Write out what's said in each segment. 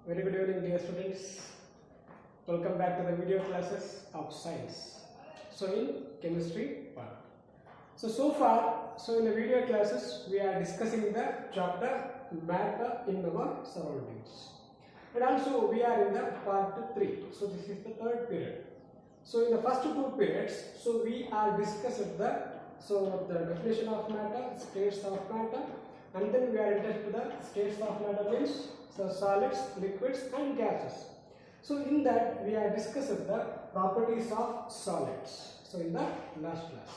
Very good evening, dear students. Welcome back to the video classes of science. So in chemistry part. So far, in the video classes, we are discussing the chapter matter in our surroundings. And also we are in the part 3. So this is the third period. So in the first two periods, so we are discussing the definition of matter, states of matter, and then we are interested to the states of matter means solids, liquids and gases. So in that we are discussing the properties of solids. So in the last class.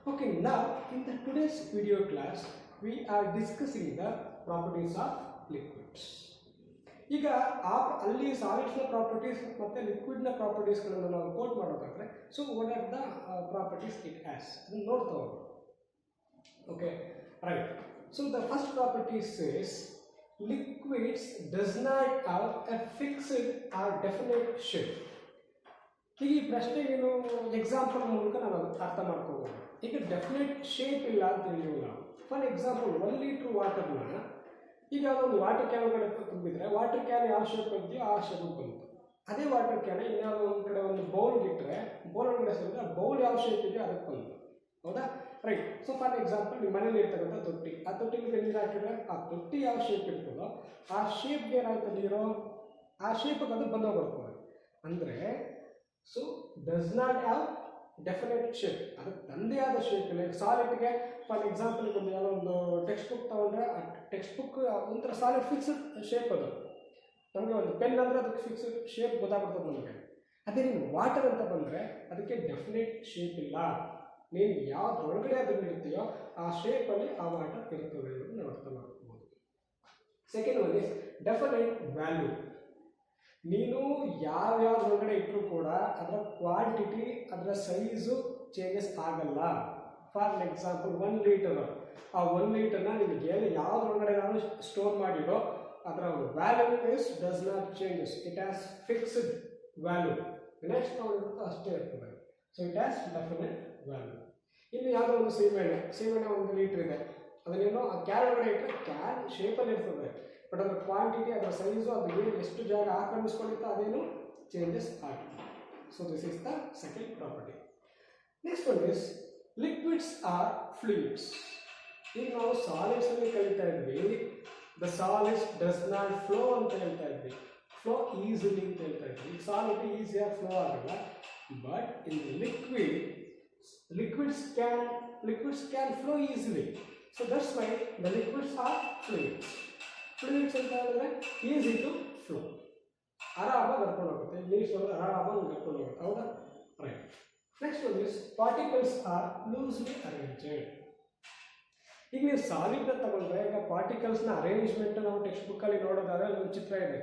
Okay, now in the today's video class we are discussing the properties of liquids. ಈಗ ಅಲ್ಲಿ ಸಾಲಿಡ್ಸ್ನ properties ಮತ್ತು ಲಿಕ್ವಿಡ್ನ ಪ್ರಾಪರ್ಟೀಸ್ಗಳನ್ನು ನಾವು coat ಮಾಡೋದಾದ್ರೆ so what are the properties it has ಅದನ್ನು ನೋಡ್ತಾ ಹೋಗೋಣ. Okay right. So the first properties is liquids does not have a fixed or definite shape. ಈಗ ಈ ಪ್ರಶ್ನೆಗೇನು ಎಕ್ಸಾಂಪಲ್ ಮೂಲಕ ನಾವು ಅರ್ಥ ಮಾಡ್ಕೋಬಹುದು. ಈಗ ಡೆಫಿನೆಟ್ ಶೇಪ್ ಇಲ್ಲ ಅಂತ ಹೇಳಿಲ್ಲ ನಾವು. ಫಾರ್ ಎಕ್ಸಾಂಪಲ್ 1 ಲೀಟರ್ ವಾಟರ್ನ ಈಗ ಒಂದು ವಾಟರ್ ಕ್ಯಾನ್ ಒಳಗಡೆ ತುಂಬಿದ್ರೆ ವಾಟರ್ ಕ್ಯಾನ್ ಯಾವ ಶೇಪ್ ಇದೆಯೋ ಆ ಶೇಪ್ ಬಂತು. ಅದೇ ವಾಟರ್ ಕ್ಯಾನ್ ಇನ್ಯಾವುದೋ ಒಂದು ಕಡೆ ಒಂದು ಬೌಲ್ಗೆ ಇಟ್ಟರೆ ಬೌಲ್ ಒಳಗಡೆ ಸೇರಿದ್ರೆ ಬೌಲ್ ಯಾವ ಶೇಪ್ ಇದೆಯೋ ಅದಕ್ಕೆ ಬಂತು. ಹೌದಾ? ರೈಟ್. ಸೊ ಫಾರ್ ಎಕ್ಸಾಂಪಲ್ ನಿಮ್ಮ ಮನೇಲಿ ಇರ್ತಕ್ಕಂಥ ತೊಟ್ಟಿ, ಆ ತೊಟ್ಟಿಗೆ ನೀರು ಹಾಕಿದ್ರೆ ಆ ತೊಟ್ಟಿ ಯಾವ ಶೇಪ್ ಇರ್ತದೋ ಆ ಶೇಪ್ಗೆ ಏನಾಯ್ತು ನೀರು ಆ ಶೇಪಿಗೆ ಅದು ಬಂದೋಗ್ಬಿಡ್ತದೆ. ಅಂದರೆ so does not have definite shape, ಅದಕ್ಕೆ ತಂದೇ ಆದ ಶೇಪ್ ಇಲ್ಲ. ಸಾಲಿಡ್ಗೆ ಫಾರ್ ಎಕ್ಸಾಂಪಲ್ ಒಂದು ಯಾವುದೋ ಒಂದು ಟೆಕ್ಸ್ಟ್ ಬುಕ್ ತೊಗೊಂಡ್ರೆ ಆ ಟೆಕ್ಸ್ಟ್ ಬುಕ್ ಒಂಥರ ಸಾಲಿಡ್ ಫಿಕ್ಸ್ಡ್ ಶೇಪ್ ಅದು. ನಮಗೆ ಒಂದು ಪೆನ್ ಅಂದರೆ ಅದಕ್ಕೆ ಫಿಕ್ಸ್ಡ್ ಶೇಪ್ ಗೊತ್ತಾಗ್ಬಿಡ್ತದೆ ನಮಗೆ. ಅದೇ ನೀನು ವಾಟರ್ ಅಂತ ಬಂದರೆ ಅದಕ್ಕೆ ಡೆಫಿನೆಟ್ ಶೇಪ್ ಇಲ್ಲ. ನೀನು ಯಾವುದ್ರೊಳಗಡೆ ಅದನ್ನು ಇಡ್ತೀಯೋ ಆ ಶೇಪಲ್ಲಿ ಆ ವಾಟರ್ ಇರ್ತದೆ ಅನ್ನೋದು ನಾವು ಅರ್ಥ ಮಾಡ್ಕೋಬೋದು. Second one is definite value. ನೀನು ಯಾವ್ಯಾವ್ದ್ರೊಳಗಡೆ ಇಟ್ಟರೂ ಕೂಡ ಅದರ ಕ್ವಾಂಟಿಟಿ ಅದರ ಸೈಜು ಚೇಂಜಸ್ ಆಗಲ್ಲ. ಫಾರ್ ಎಕ್ಸಾಂಪಲ್ 1 ಲೀಟರ್, ಆ 1 ಲೀಟರ್ನ ನಿಮಗೆ ಯಾವುದ್ರೊಳಗಡೆ ನಾನು ಸ್ಟೋರ್ ಮಾಡಿರೋ ಅದರ value is does not changes, it has fixed value. Next ನಾವು ಅಷ್ಟೇ ಇರ್ತದೆ. So it has definite value. ಇನ್ನು ಯಾವುದೋ ಒಂದು ಸೀಮೆಣ್ಣೆ 1 ಲೀಟರ್ ಇದೆ, ಅದನ್ನೇನೋ ಆ ಕ್ಯಾನ್ ಒಳಗಡೆ ಇಟ್ಟರೆ ಕ್ಯಾನ್ ಶೇಪಲ್ಲಿ ಇರ್ತದೆ, ಬಟ್ ಅದರ ಕ್ವಾಂಟಿಟಿ ಅದರ ಸೈಜು ಅದು ಏನು ಎಷ್ಟು ಜಾಗ ಆಕ್ರಮಿಸ್ಕೊಂಡಿರ್ತೋ ಅದೇನು ಚೇಂಜಸ್ ಆಗ್ತದೆ. So this is the second property. Next one is liquids or fluids. ಈಗ ನಾವು ಸಾಲಿಡ್ಸಲ್ಲಿ ಕಲಿತಾ ಇದ್ವಿ, the solids does not flow ಅಂತ ಹೇಳ್ತಾ ಇದ್ವಿ, ಫ್ಲೋ ಈಸಿಲಿ ಅಂತ ಹೇಳ್ತಾ ಇದ್ವಿ. ಈಗ ಸಾಲಿಡ್ ಈಸಿಯಾಗಿ ಫ್ಲೋ ಆಗಲ್ಲ, but in liquids can flow easily. So that's why the liquids are fluids. Fluids ಅಂತ ಹೇಳಿದ್ರೆ ಈಸಿ ಟು ಫ್ಲೋ, ಆರಾಮಾಗಿ ಕರ್ಕೊಂಡು ಹೋಗುತ್ತೆ, ನೀರು ಆರಾಮಾಗಿ ಕರ್ಕೊಂಡು ಹೋಗುತ್ತೆ. ಹೌದಾ? Right. Next one is particles are loosely arranged. ಈಗ ನೀವು ಸಾಲಿಡ್ ತಗೊಂಡ್ರೆ ಈಗ ಪಾರ್ಟಿಕಲ್ಸ್ನ ಅರೇಂಜ್ಮೆಂಟ್ ನಾವು ಟೆಕ್ಸ್ಟ್ ಬುಕ್ಕಲ್ಲಿ ನೋಡೋದಾದ್ರೆ ಒಂದು ಚಿತ್ರ ಇದೆ.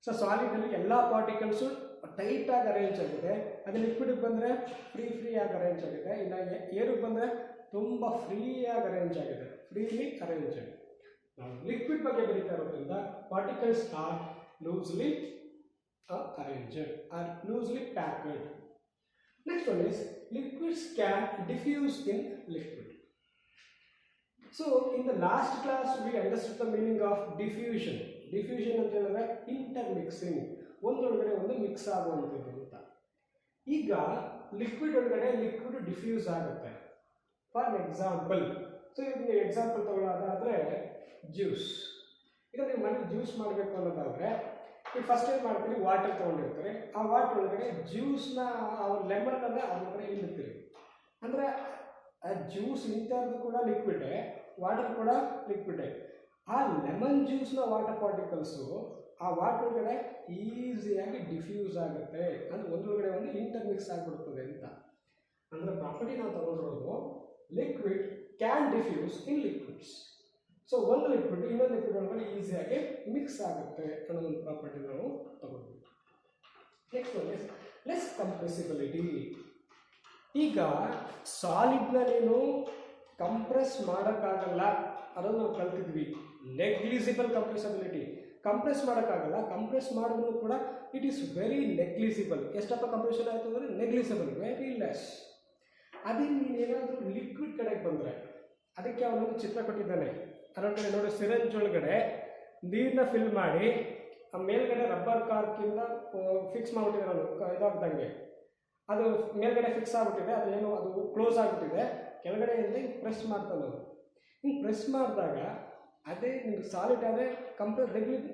ಸೊ ಸಾಲಿಡಲ್ಲಿ ಎಲ್ಲ ಪಾರ್ಟಿಕಲ್ಸು ಟೈಟಾಗಿ ಅರೇಂಜ್ ಆಗಿದೆ. ಅದು ಲಿಕ್ವಿಡ್ಗೆ ಬಂದರೆ ಫ್ರೀಯಾಗಿ ಅರೇಂಜ್ ಆಗಿದೆ. ಇನ್ನು ಏರಿಗೆ ಬಂದರೆ ತುಂಬ ಫ್ರೀಯಾಗಿ ಅರೇಂಜ್ ಆಗಿದೆ, ಫ್ರೀಲಿ ಅರೇಂಜ್ ಆಗಿದೆ. ನಾವು ಲಿಕ್ವಿಡ್ ಬಗ್ಗೆ ಬರೀತಾ ಇರೋದ್ರಿಂದ particles are loosely arranged or loosely packed. Next one is liquids can diffuse in liquid. So in the last class we understood the meaning of diffusion. Diffusion ಅಂತ ಹೇಳಿದ್ರೆ ಇಂಟರ್ಮಿಕ್ಸಿಂಗ್, ಒಂದೊಳಗಡೆ ಒಂದು mix ಆಗುವಂಥದ್ದು ಅಂತ. ಈಗ ಲಿಕ್ವಿಡ್ ಒಳಗಡೆ ಲಿಕ್ವಿಡ್ ಡಿಫ್ಯೂಸ್ ಆಗುತ್ತೆ. For example, so ಇದನ್ನ example ತಗೊಳ್ಳೋದಾದರೆ juice. ಈಗ ನೀವು ಮನೇಲಿ ಜ್ಯೂಸ್ ಮಾಡಬೇಕು ಅನ್ನೋದಾದರೆ ಈಗ ಫಸ್ಟ್ ಏನು ಮಾಡ್ತೀರಿ, ವಾಟರ್ ತೊಗೊಂಡಿರ್ತೀರಿ, ಆ ವಾಟರ್ ಒಳಗಡೆ ಜ್ಯೂಸ್ನ ಲೆಮನ್ನನ್ನು ಅದ್ರೊಳಗಡೆ ಹಿಂಡ್ತೀರಿ. ಅಂದರೆ ಆ ಜ್ಯೂಸ್ ಇಂಥದ್ದು ಕೂಡ ಲಿಕ್ವಿಡೇ, ವಾಟರ್ ಕೂಡ ಲಿಕ್ವಿಡೇ. ಆ ಲೆಮನ್ ಜ್ಯೂಸ್ನ ವಾಟರ್ ಪಾರ್ಟಿಕಲ್ಸು ಆ ವಾಟರ್ ಒಳಗಡೆ ಈಸಿಯಾಗಿ ಡಿಫ್ಯೂಸ್ ಆಗುತ್ತೆ, ಅಂದರೆ ಒಂದೊಳಗಡೆ ಒಂದು ಇಂಟರ್ಮಿಕ್ಸ್ ಆಗಿಬಿಡ್ತದೆ ಅಂತ. ಅಂದರೆ ಪ್ರಾಪರ್ಟಿ ನಾವು ತಗೊಂಡಿರೋದು liquid can diffuse in liquids. So ಒಂದು ಲಿಕ್ವಿಡ್ ಇನ್ನೊಂದು ಲಿಕ್ವಿಡ್ ಒಳಗಡೆ ಈಸಿಯಾಗಿ ಮಿಕ್ಸ್ ಆಗುತ್ತೆ ಅನ್ನೋ ಒಂದು ಪ್ರಾಪರ್ಟಿ ನಾವು ತಗೊಂಡ್ವಿ. Next one is less compressibility. ಈಗ ಸಾಲಿಡ್ನ ನೀನು ಕಂಪ್ರೆಸ್ ಮಾಡೋಕ್ಕಾಗಲ್ಲ ಅದನ್ನು ನಾವು ಕಲ್ತಿದ್ವಿ. ನೆಗ್ಲಿಜಿಬಲ್ ಕಂಪ್ರೆಸಿಬಿಲಿಟಿ, ಕಂಪ್ರೆಸ್ ಮಾಡೋಕ್ಕಾಗಲ್ಲ, ಕಂಪ್ರೆಸ್ ಮಾಡಿದ್ರು ಕೂಡ ಇಟ್ ಈಸ್ ವೆರಿ ನೆಗ್ಲಿಜಿಬಲ್. ಎಷ್ಟಪ್ಪ ಕಂಪ್ರೆಷನ್ ಆಯಿತು ಅಂದರೆ ನೆಗ್ಲಿಜಿಬಲ್, ವೆರಿ ಲೆಸ್. ಅದೇ ನೀನೇನಾದರೂ ಲಿಕ್ವಿಡ್ ಕಡೆಗೆ ಬಂದರೆ ಅದಕ್ಕೆ ಅವನೊಂದು ಚಿತ್ರ ಕೊಟ್ಟಿದ್ದಾನೆ. ಅದರೊಳಗಡೆ ನೋಡಿ, ಸಿರಂಜ್ ಒಳಗಡೆ ನೀರನ್ನ ಫಿಲ್ ಮಾಡಿ ಮೇಲ್ಗಡೆ ರಬ್ಬರ್ ಕಾರ್ಕಿಂದ ಫಿಕ್ಸ್ ಮಾಡಿಬಿಟ್ಟಿದ್ದಾರೆ ಇದಾಗ್ದಂಗೆ, ಅದು ಮೇಲ್ಗಡೆ ಫಿಕ್ಸ್ ಆಗಿಬಿಟ್ಟಿದೆ, ಅದೇನು ಅದು ಕ್ಲೋಸ್ ಆಗಿಬಿಟ್ಟಿದೆ, ಕೆಳಗಡೆಯಿಂದ ಪ್ರೆಸ್ ಮಾಡ್ತಾನೆ ಅದು. ಹಿಂಗೆ ಪ್ರೆಸ್ ಮಾಡಿದಾಗ ಅದೇ ನಿಮ್ಗೆ ಸಾಲಿಡ್ ಆದರೆ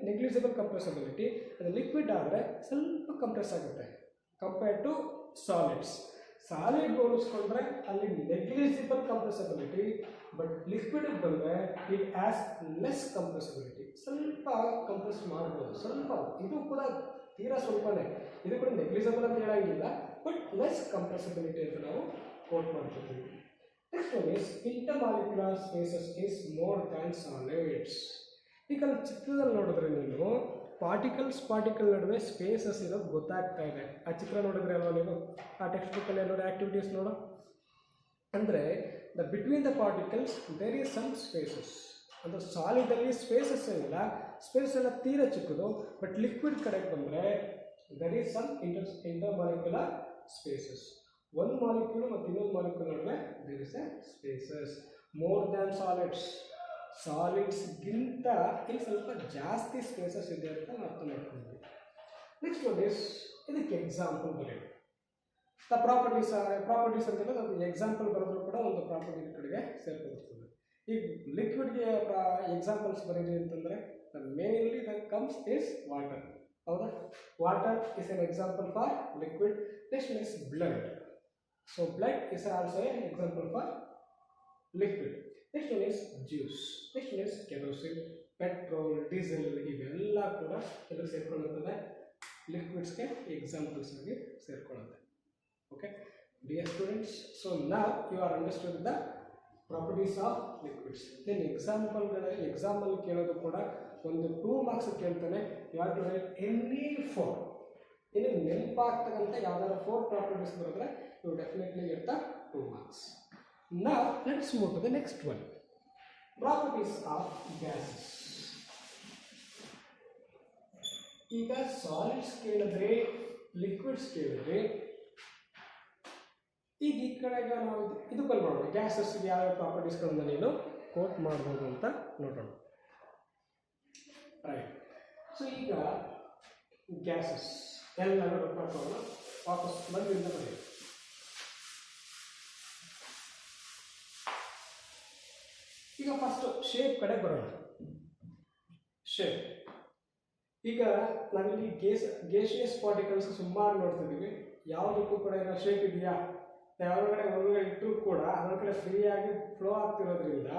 ನೆಗ್ಲಿಜಿಬಲ್ ಕಂಪ್ರೆಸಬಿಲಿಟಿ, ಅದು ಲಿಕ್ವಿಡ್ ಆದರೆ ಸ್ವಲ್ಪ ಕಂಪ್ರೆಸ್ ಆಗುತ್ತೆ ಕಂಪೇರ್ ಟು ಸಾಲಿಡ್ಸ್. ಸಾಲಿಡ್ ಹೋಲಿಸ್ಕೊಂಡ್ರೆ ಅಲ್ಲಿ ನೆಗ್ಲಿಜಿಬಲ್ ಕಂಪ್ರೆಸಬಿಲಿಟಿ, ಬಟ್ ಲಿಕ್ವಿಡ್ ಬಂದರೆ ಇಟ್ ಹ್ಯಾಸ್ ಲೆಸ್ ಕಂಪ್ರೆಸಬಿಲಿಟಿ, ಸ್ವಲ್ಪ ಕಂಪ್ರೆಸ್ ಮಾಡ್ಬೋದು, ಸ್ವಲ್ಪ. ಇದು ಕೂಡ ತೀರಾ ಸ್ವಲ್ಪನೇ, ಇದು ಕೂಡ ನೆಗ್ಲಿಜಿಬಲ್ ಅಂತ ಹೇಳಂಗಿಲ್ಲ, ಬಟ್ ಲೆಸ್ ಕಂಪ್ರೆಸಬಿಲಿಟಿ ಅಂತ ನಾವು ಕೋಟ್ ಮಾಡ್ತಿದ್ದೀವಿ. Next one is intermolecular spaces is more than solids. ಈಗ ಚಿತ್ರದಲ್ಲಿ ನೋಡಿದ್ರೆ ನೀವು ಪಾರ್ಟಿಕಲ್ ನಡುವೆ ಸ್ಪೇಸಸ್ ಇರೋದು ಗೊತ್ತಾಗ್ತಾ ಇದೆ. ಆ ಚಿತ್ರ ನೋಡಿದ್ರೆ ಅಲ್ವಾ ನೀವು, ಆ ಟೆಕ್ಸ್ಟ್ ಬುಕ್ಕಲ್ಲಿ ನೋಡಿ ಆಕ್ಟಿವಿಟೀಸ್ ನೋಡು. ಅಂದರೆ between the particles there is some spaces. ಅಂದರೆ ಸಾಲಿಡಲ್ಲಿ ಸ್ಪೇಸಸ್ ಇಲ್ಲ, ಸ್ಪೇಸ್ ಎಲ್ಲ ತೀರಾ ಚಿಕ್ಕದು. ಬಟ್ ಲಿಕ್ವಿಡ್ ಕಡೆಗೆ ಬಂದರೆ there is some intermolecular spaces. ಒಂದು ಮಾಲಿಕ್ಯೂಲ್ ಮತ್ತು ಇನ್ನೊಂದು ಮಾಲಿಕ್ಯೂಲ್ ನಡುವೆ there is a spaces more than solids. ಸಾಲಿಡ್ಸ್ಗಿಂತ ಇಲ್ಲಿ ಸ್ವಲ್ಪ ಜಾಸ್ತಿ ಸ್ಪೇಸಸ್ ಇದೆ ಅಂತ ಅರ್ಥ ಮಾಡ್ಕೊಂಡ್ವಿ. ನೆಕ್ಸ್ಟ್ ಒನ್ ಇಸ್, ಇದಕ್ಕೆ ಎಕ್ಸಾಂಪಲ್ ಬರೆಯೋದು. ದ ಪ್ರಾಪರ್ಟೀಸ್ ಅಂತೇಳಿ ಅದು ಎಕ್ಸಾಂಪಲ್ ಬರೆದ್ರು ಕೂಡ ಒಂದು ಪ್ರಾಪರ್ಟಿ ಕಡೆಗೆ ಸೇರ್ಕೊಳ್ತದೆ. ಈಗ ಲಿಕ್ವಿಡ್ಗೆ ಎಕ್ಸಾಂಪಲ್ಸ್ ಬರೀರಿ ಅಂತಂದರೆ mainly the comes is water. ಹೌದಾ? Water is an example for liquid. Next is blood. So blood is also an example for liquid. Next one is juice. Next one is kerosene, petrol, diesel. ಇವೆಲ್ಲ ಕೂಡ ಎಲ್ಲಿ ಸೇರ್ಕೊಳ್ಳುತ್ತದೆ? ಲಿಕ್ವಿಡ್ಸ್ಗೆ examples ಆಗಿ ಸೇರ್ಕೊಳ್ಳುತ್ತೆ. Okay dear students, so now you are understood the properties of liquids. Then example ಕೇಳೋದು ಕೂಡ ಒಂದು 2 marks ಕೇಳ್ತಾನೆ. You have to write any 4. ಇನ್ನು ನೆನಪಾಗ್ತಕ್ಕಂಥ ಯಾವ್ದಾದ್ರು 4 ಪ್ರಾಪರ್ಟೀಸ್ ಬರೆದ್ರೆ you definitely get the 2 marks. Now let's move to the next one. Properties of gases. ಈಗ solids ಕೇಳಿದ್ರೆ, liquids ಕೇಳಿದ್ರೆ, ಈಗ ಈ ಕಡೆಗೆ ನಾವು ಇದು ಕಲ್ತ್ಕೊಳ್ಳೋಣ. ಗ್ಯಾಸಸ್ ಯಾವ್ಯಾವ ಪ್ರಾಪರ್ಟೀಸ್ಗಳನ್ನು ನೀನು ಕೋಟ್ ಮಾಡ್ಬೋದು ಅಂತ ನೋಡೋಣ. ರೈಟ್. ಸೊ ಈಗ ಗ್ಯಾಸಸ್ ಎಲ್ಲರೂ ನೋಡ್ಕೊಳ್ಳೋಣ. ವಾಪಸ್ ಬಂದಿಂದ ಬರೀ. ಈಗ ಫಸ್ಟ್ ಶೇಪ್ ಕಡೆ ಬರೋಣ. ಶೇಪ್. ಈಗ ನಾವಿಲ್ಲಿ ಗೇಷಿಯಸ್ ಪಾರ್ಟಿಕಲ್ಸ್ ಸುಮಾರು ನೋಡ್ತಿದ್ದೀವಿ. ಯಾವುದಕ್ಕೂ ಕೂಡ ಏನೋ ಶೇಪ್ ಇದೆಯಾ? ಹೊರಗಡೆ ಇಟ್ಟರೂ ಕೂಡ ಅದರ ಕಡೆ ಫ್ರೀಯಾಗಿ ಫ್ಲೋ ಆಗ್ತಿರೋದ್ರಿಂದ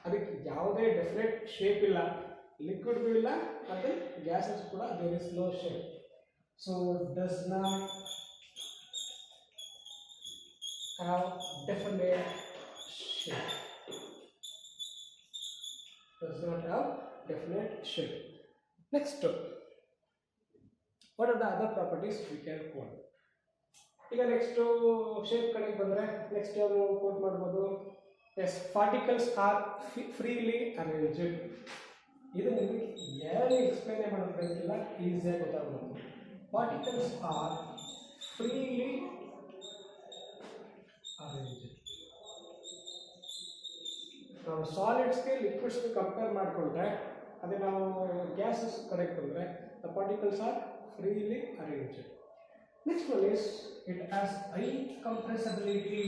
ಅದಕ್ಕೆ ಯಾವುದೇ ಡೆಫಿನೆಟ್ ಶೇಪ್ ಇಲ್ಲ. ಲಿಕ್ವಿಡ್ಗೂ ಇಲ್ಲ, ಮತ್ತು ಗ್ಯಾಸಸ್ ಕೂಡ there is no shape. So does not have definite shape. Does not have definite shape. Next, what are the other properties we can quote? ಈಗ ನೆಕ್ಸ್ಟ್ ಶೇಪ್ ಕಡೆಗೆ ಬಂದರೆ ನೆಕ್ಸ್ಟ್ ಯಾವುದು ಕೋಟ್ ಮಾಡ್ಬೋದು? Yes, particles are freely arranged. ಇದು ನಿಮಗೆ ಏನು explain ಮಾಡೋದಕ್ಕಿಲ್ಲ, ಈಸಿಯಾಗಿ ಗೊತ್ತಾಗ್ಬೋದು. Particles are freely arranged. ನಾವು ಸಾಲಿಡ್ಸ್ಗೆ ಲಿಕ್ವಿಡ್ಸ್ಗೆ ಕಂಪೇರ್ ಮಾಡಿಕೊಂಡ್ರೆ, ಅದೇ ನಾವು ಗ್ಯಾಸಸ್ ಕಡೆಗೆ ಬಂದರೆ the particles are freely arranged. Next one is it has high compressibility.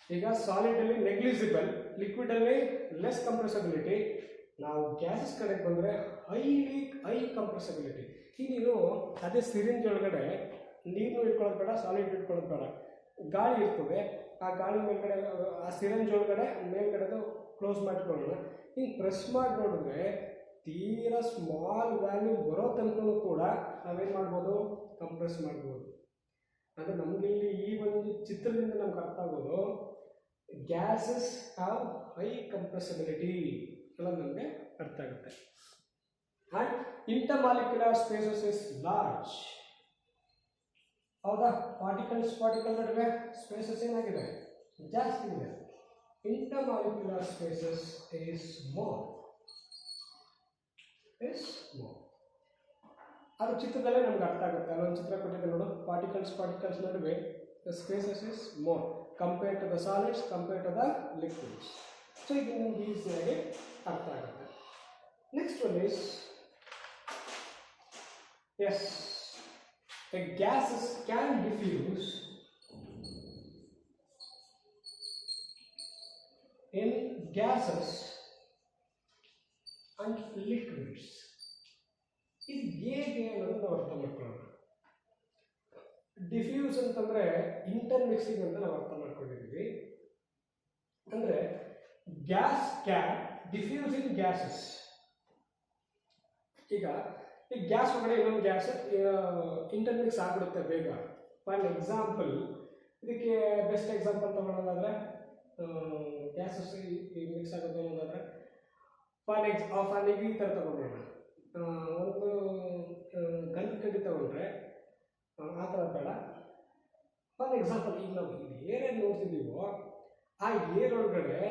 ಈಗ ಸಾಲಿಡಲ್ಲಿ ನೆಗ್ಲಿಜಿಬಲ್, ಲಿಕ್ವಿಡಲ್ಲಿ ಲೆಸ್ ಕಂಪ್ರೆಸಬಿಲಿಟಿ. ನಾವು ಗ್ಯಾಸಸ್ ಕಡೆಗೆ ಬಂದರೆ ಹೈ ಕಂಪ್ರೆಸಬಿಲಿಟಿ. ಈಗ ನೀನು ಅದೇ ಸಿರಿಂಜ್ ಒಳಗಡೆ ನೀರು ಇಟ್ಕೊಳ್ಳೋದು ಬೇಡ, ಸಾಲಿಡ್ ಇಟ್ಕೊಳ್ಳೋದು ಬೇಡ, ಗಾಳಿ ಇರ್ತದೆ. ಆ ಗಾಳಿ ಮೇಲ್ಗಡೆ ಆ ಸಿರಿಂಜ್ ಒಳಗಡೆ ಮೇಲ್ಗಡೆದು ಕ್ಲೋಸ್ ಮಾಡಿಕೊಳ್ಳೋಣ. ಹಿಂಗೆ ಪ್ರೆಸ್ ಮಾಡಿ ನೋಡಿದ್ರೆ ತೀರಾ ಸ್ಮಾಲ್ ವ್ಯಾಲ್ಯೂ ಬರೋ ತನಕನೂ ಕೂಡ ನಾವೇನು ಮಾಡ್ಬೋದು? ಕಂಪ್ರೆಸ್ ಮಾಡ್ಬೋದು. ಅಂದರೆ ನಮಗಿಲ್ಲಿ ಈ ಒಂದು ಚಿತ್ರದಿಂದ ನಮ್ಗೆ ಅರ್ಥ ಆಗೋದು ಗ್ಯಾಸಸ್ ಹ್ಯಾವ್ ಹೈ ಕಂಪ್ರೆಸಬಿಲಿಟಿ ಎಲ್ಲ ನಮಗೆ ಅರ್ಥ ಆಗುತ್ತೆ. And intermolecular spaces is large. ಹೌದಾ? ಪಾರ್ಟಿಕಲ್ ನಡುವೆ ಸ್ಪೇಸಸ್ ಏನಾಗಿದೆ? ಜಾಸ್ತಿ ಇದೆ. Intermolecular spaces is more. ಅದು ಚಿತ್ರದಲ್ಲೇ ನಮ್ಗೆ ಅರ್ಥ ಆಗುತ್ತೆ. ಅಲ್ಲೊಂದು ಚಿತ್ರ ಕೊಟ್ಟಿದೆ ನೋಡು, ಪಾರ್ಟಿಕಲ್ಸ್ ನಡುವೆ the spaces is more. Compare to the solids, compare to the liquids. So ಇದು ನಿಮ್ಗೆ ಈಸಿಯಾಗಿ ಅರ್ಥ ಆಗುತ್ತೆ. Next one is as a gases can diffuse in gases and liquids. ಇದು ಹೇಗೆ ಅನ್ನೋದನ್ನ ಅರ್ಥ ಮಾಡ್ಕೊಳ್ಳೋಣ. ಡಿಫ್ಯೂಸ್ ಅಂತಂದ್ರೆ ಇಂಟರ್ ಮಿಕ್ಸಿಂಗ್ ಅಂತ ನಾವು ಅರ್ಥ ಮಾಡ್ಕೊಂಡಿದ್ದೀವಿ. ಅಂದ್ರೆ gas can diffuse in gases. ಈಗ ಈ ಗ್ಯಾಸ್ ಒಳಗಡೆ ಇನ್ನೊಂದು ಗ್ಯಾಸ್ ಇಂಟರ್ ಮಿಕ್ಸ್ ಆಗಿಬಿಡುತ್ತೆ ಬೇಗ. ಫಾರ್ ಎಕ್ಸಾಂಪಲ್, ಇದಕ್ಕೆ ಬೆಸ್ಟ್ ಎಕ್ಸಾಂಪಲ್ ತಗೊಳ್ಳೋದಾದ್ರೆ ಗ್ಯಾಸಸ್ ಮಿಕ್ಸ್ ಆಗುತ್ತೆ ಅನ್ನೋದಾದ್ರೆ ಫಾರ್ ಈ ಥರ ತಗೊಂಡ್ರೆ ಒಂದು ಗಂಧದ ಕಡ್ಡಿ ತಗೊಂಡ್ರೆ ಆ ಥರ ಬೇಡ. ಫಾರ್ ಎಕ್ಸಾಂಪಲ್, ಈಗ ನಾವು ಇದು ಏನೇನು ನೋಡ್ತಿದ್ದೀವೋ ಆ ಏರ್ ಒಳಗಡೆ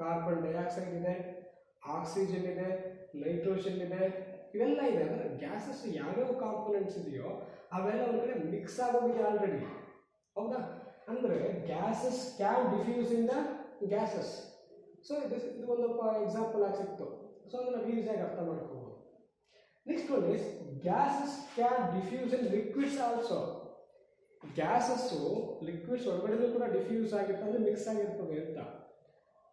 ಕಾರ್ಬನ್ ಡೈಆಕ್ಸೈಡ್ ಇದೆ, ಆಕ್ಸಿಜನ್ ಇದೆ, ನೈಟ್ರೋಜನ್ ಇದೆ, ಇವೆಲ್ಲ ಇದೆ. ಅಂದರೆ ಗ್ಯಾಸಸ್ ಯಾವ್ಯಾವ ಕಾಂಪೋನೆಂಟ್ಸ್ ಇದೆಯೋ ಅವೆಲ್ಲ ಒಂದು ಕಡೆ ಮಿಕ್ಸ್ ಆಗೋಗಿದೆ ಆಲ್ರೆಡಿ, ಹೌದಾ? ಅಂದರೆ gases can diffuse in the gases. So ಇದು ಒಂದು ಎಕ್ಸಾಂಪಲ್ ಆಗಿ ಸಿಕ್ತು. ಸೊ ಅದನ್ನು ಈಸಿಯಾಗಿ ಅರ್ಥ ಮಾಡ್ಕೋಬೋದು. Next one is gases can diffuse in liquids also. Gases liquids ಹೊರಗಡೆನೂ ಕೂಡ ಡಿಫ್ಯೂಸ್ ಆಗಿರ್ತದೆ, ಮಿಕ್ಸ್ ಆಗಿರ್ತದೆ ಅಂತ.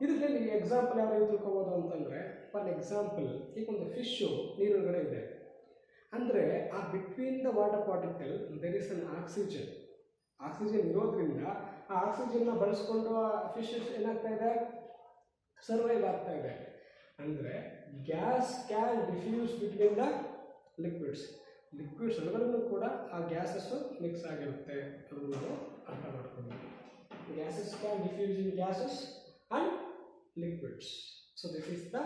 ಇದಕ್ಕೆ ನೀವು ಎಕ್ಸಾಂಪಲ್ ಯಾವ ರೀತಿ ತಿಳ್ಕೊಬೋದು ಅಂತಂದರೆ, ಫಾರ್ ಎಕ್ಸಾಂಪಲ್, ಈಗ ಒಂದು ಫಿಶ್ಶು ನೀರೊಳಗಡೆ ಇದೆ ಅಂದರೆ ಆ between the water particle there is an oxygen. Oxygen ಇರೋದ್ರಿಂದ ಆ ಆಕ್ಸಿಜನ್ನ ಬಳಸ್ಕೊಂಡು ಆ ಫಿಶ್ ಏನಾಗ್ತಾ ಇದೆ, ಸರ್ವೈವ್ ಆಗ್ತಾ ಇದೆ. ಅಂದರೆ gas can diffuse between the liquids. Liquids ಒಳಗಡೆನೂ ಕೂಡ ಆ ಗ್ಯಾಸಸ್ಸು ಮಿಕ್ಸ್ ಆಗಿರುತ್ತೆ ಅನ್ನೋದು ಅರ್ಥ ಮಾಡ್ಕೊಂಡು. Gases can diffuse in gases and liquids. So this is the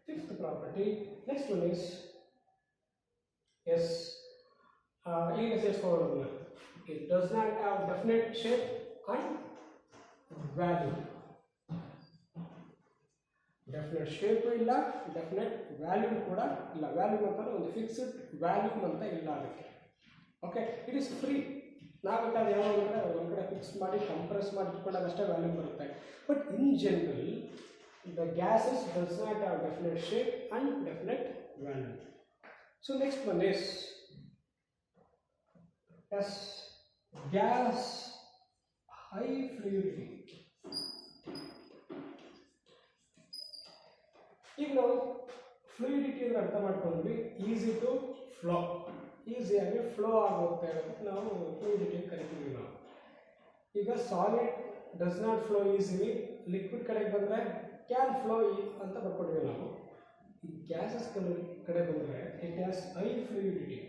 fifth property. Next one is yes, it does not have definite shape and value. Definite shape ಇಲ್ಲ, definite value ಕೂಡ ಇಲ್ಲ. Value ಅಂತಂದ್ರೆ ಒಂದು fixed value ಅಂತ ಇಲ್ಲ ಅದಕ್ಕೆ. Okay, it is free. ನಾವು ಬೇಕಾದ್ರೆ ಯಾವಾಗ ಒಂದು ಕಡೆ ಫಿಕ್ಸ್ ಮಾಡಿ ಕಂಪ್ರೆಸ್ ಮಾಡಿ ಇಟ್ಕೊಂಡಾಗ ಅಷ್ಟೇ ವ್ಯಾಲ್ಯೂ ಬರುತ್ತೆ. But in general the gases does not have definite shape and definite value. So next one is yes gas high fluidity. ಈಗ ನಾವು ಫ್ಲೂಯಿಡಿಟಿ ಅಂದ್ರೆ ಅರ್ಥ ಮಾಡ್ಕೊಂಡ್ವಿ, ಈಸಿ ಟು ಫ್ಲೋ, ಈಸಿಯಾಗಿ ಫ್ಲೋ ಆಗುತ್ತೆ ಅಂತ ನಾವು ಫ್ಲೂಯಿಡಿಟಿ ಕರಿತೀವಿ ನಾವು. ಈಗ solid does not flow easily, liquid ಕಡೆಗೆ ಬಂದರೆ ಕ್ಯಾನ್ ಫ್ಲೋ ಅಂತ ಬರ್ಕೊಡ್ತೀವಿ ನಾವು. ಈ ಗ್ಯಾಸಸ್ ಕಡೆ ಬಂದರೆ ಇಟ್ ಹ್ಯಾಸ್ ಹೈ ಫ್ಲೂಯಿಡಿಟಿ,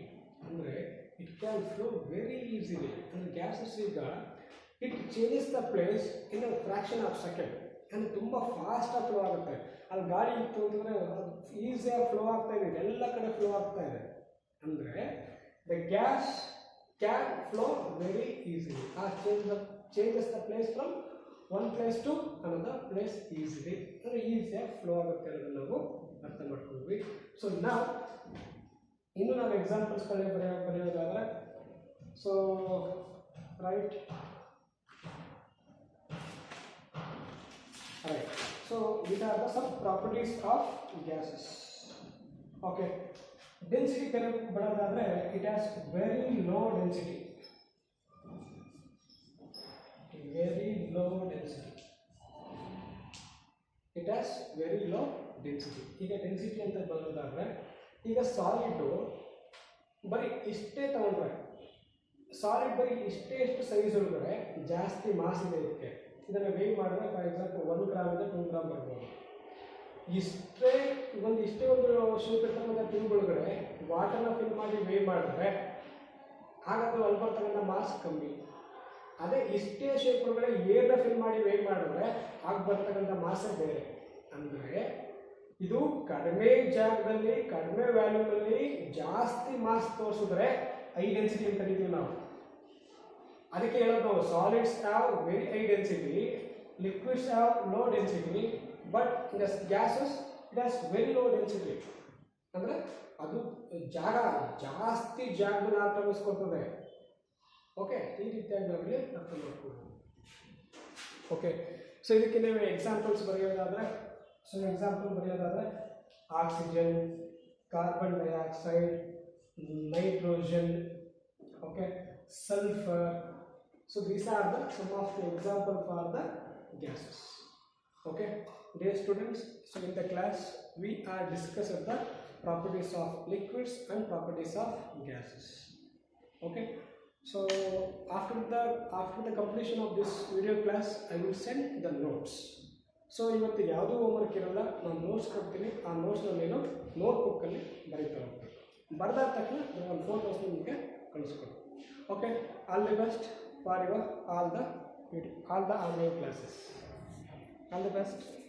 ಅಂದರೆ it can flow very easily. ಅಂದರೆ ಗ್ಯಾಸಸ್ ಈಗ it changes the place in a fraction of second. ಅಂದರೆ ತುಂಬ ಫಾಸ್ಟಾಗಿ ಫ್ಲೋ ಆಗುತ್ತೆ. ಅಲ್ಲಿ ಗಾಡಿ ಇತ್ತು ಅಂತಂದರೆ ಈಸಿಯಾಗಿ ಫ್ಲೋ ಆಗ್ತಾ ಇದೆ, ಎಲ್ಲ ಕಡೆ ಫ್ಲೋ ಆಗ್ತಾ ಇದೆ. ಅಂದರೆ the gas can flow very easily. ಆ changes the place from one place to another place easily. ಅಂದರೆ ಈಸಿಯಾಗಿ ಫ್ಲೋ ಆಗುತ್ತೆ ಅನ್ನೋದನ್ನು ನಾವು ಅರ್ಥ ಮಾಡ್ಕೊಂಡ್ವಿ. ಸೊ ನಾವು ಇನ್ನು ನಾವು ಎಕ್ಸಾಂಪಲ್ಸ್ಗಳೇ ಬರೆಯೋದಾದರೆ, so right, so these are the some properties of gases. Okay, density ಬರೋದಾದ್ರೆ it has very low density. Very low density. It has very low density. ಈಗ ಡೆನ್ಸಿಟಿ ಅಂತ ಬರೋದಾದ್ರೆ, ಈಗ ಸಾಲಿಡ್ ಬರೀ ಇಷ್ಟೇ ತಗೊಂಡ್ರೆ, ಸಾಲಿಡ್ ಬರೀ ಇಷ್ಟು ಸೈಜ್ ಒಳಗಡೆ ಜಾಸ್ತಿ ಮಾಸ್ ಇದೆ ಇದಕ್ಕೆ. ಇದನ್ನು ವೇವ್ ಮಾಡಿದ್ರೆ ಫಾರ್ ಎಕ್ಸಾಂಪಲ್ 1 ಗ್ರಾಮಿಂದ 2 ಗ್ರಾಮ್ ಬರ್ಬೋದು. ಇಷ್ಟೇ ಒಂದು ಶೇಪ್ ಇರ್ತಕ್ಕಂಥ ಟ್ಯೂಬ್ ಒಳಗಡೆ ವಾಟರ್ನ ಫಿಲ್ ಮಾಡಿ ವೇವ್ ಮಾಡಿದ್ರೆ ಹಾಗಾದ್ರೆ ಅಲ್ಲಿ ಬರ್ತಕ್ಕಂಥ ಮಾಸ್ ಕಮ್ಮಿ. ಅದೇ ಇಷ್ಟೇ ಶೇಪ್ ಒಳಗಡೆ ಏರ್ನ ಫಿಲ್ ಮಾಡಿ ವೇವ್ ಮಾಡಿದ್ರೆ ಆಗ ಬರ್ತಕ್ಕಂಥ ಮಾಸೇ ಬೇರೆ. ಅಂದರೆ ಇದು ಕಡಿಮೆ ಜಾಗದಲ್ಲಿ ಕಡಿಮೆ ವ್ಯಾಲ್ಯೂನಲ್ಲಿ ಜಾಸ್ತಿ ಮಾಸ್ ತೋರಿಸಿದ್ರೆ ಹೈ ಡೆನ್ಸಿಟಿ ಅಂತ ಕರಿತೀವಿ ನಾವು. ಅದಕ್ಕೆ ಹೇಳೋದು ನಾವು solids have very high density, liquids have low density, but in the gases it has very low density. ಅಂದರೆ ಅದು ಜಾಸ್ತಿ ಜಾಗವನ್ನು ಆಕ್ರಮಿಸ್ಕೊಳ್ತದೆ. ಓಕೆ, ಈ ರೀತಿಯಾಗಿ ನಾವಿಲ್ಲಿ ಅರ್ಥ ಮಾಡ್ಕೊಳ್ಳೋದು. ಓಕೆ. ಸೊ ಇದಕ್ಕೆ ನೀವು ಎಕ್ಸಾಂಪಲ್ಸ್ ಬರೆಯೋದಾದರೆ, ಸೊ ಎಕ್ಸಾಂಪಲ್ ಬರೆಯೋದಾದರೆ oxygen, carbon dioxide, nitrogen, okay, sulfur. So these are the some of the example for the gases. Okay, dear students, so in the class we are discussing the properties of liquids and properties of gases. Okay, so after the completion of this video class I will send the notes. So ಇವತ್ತು ಯಾವುದೂ homework ಇರಲ್ಲ, ನಾನು notes ಕೊಡ್ತೀನಿ. ಆ ನೋಟ್ಸ್ನ ನೀನು ನೋಟ್ಬುಕ್ಕಲ್ಲಿ ಬರೀತಾ ಹೋಗ್ಬೇಕು. ಬರೆದಾದ ತಕ್ಷಣ ಒಂದು ಫೋಟೋಸ್ ನಿಮಗೆ ಕಳಿಸ್ಕೊಡು. Okay, all the best for your all the online classes. All the best.